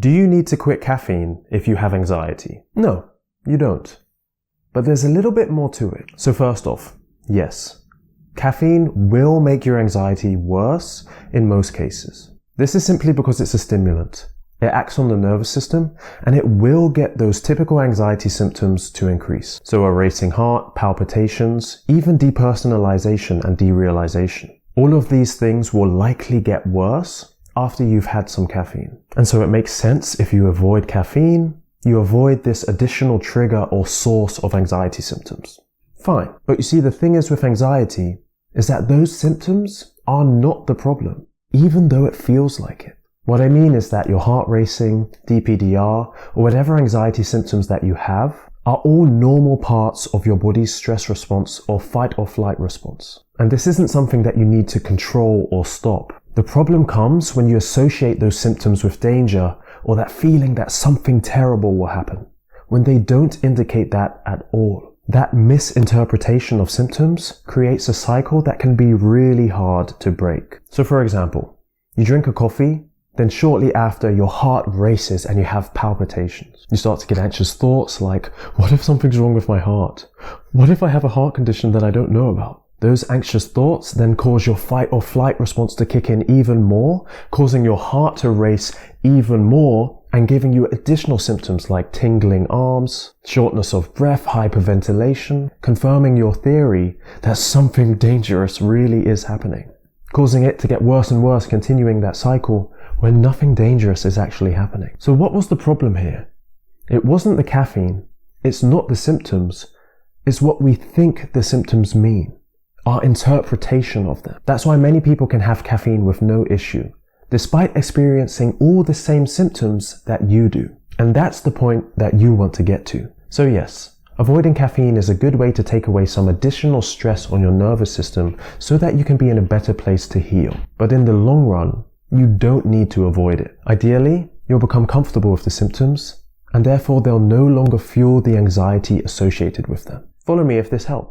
Do you need to quit caffeine if you have anxiety? No, you don't. But there's a little bit more to it. So first off, yes, caffeine will make your anxiety worse in most cases. This is simply because it's a stimulant. It acts on the nervous system and it will get those typical anxiety symptoms to increase. So a racing heart, palpitations, even depersonalization and derealization. All of these things will likely get worse after you've had some caffeine. And so it makes sense if you avoid caffeine, you avoid this additional trigger or source of anxiety symptoms. Fine. But you see, the thing is with anxiety is that those symptoms are not the problem, even though it feels like it. What I mean is that your heart racing, DPDR, or whatever anxiety symptoms that you have are all normal parts of your body's stress response or fight or flight response. And this isn't something that you need to control or stop. The problem comes when you associate those symptoms with danger or that feeling that something terrible will happen, when they don't indicate that at all. That misinterpretation of symptoms creates a cycle that can be really hard to break. So for example, you drink a coffee, then shortly after your heart races and you have palpitations. You start to get anxious thoughts like, what if something's wrong with my heart? What if I have a heart condition that I don't know about? Those anxious thoughts then cause your fight or flight response to kick in even more, causing your heart to race even more and giving you additional symptoms like tingling arms, shortness of breath, hyperventilation, confirming your theory that something dangerous really is happening, causing it to get worse and worse, continuing that cycle when nothing dangerous is actually happening. So what was the problem here? It wasn't the caffeine, it's not the symptoms, it's what we think the symptoms mean, our interpretation of them. That's why many people can have caffeine with no issue, despite experiencing all the same symptoms that you do. And that's the point that you want to get to. So yes, avoiding caffeine is a good way to take away some additional stress on your nervous system so that you can be in a better place to heal. But in the long run, you don't need to avoid it. Ideally, you'll become comfortable with the symptoms, and therefore they'll no longer fuel the anxiety associated with them. Follow me if this helps.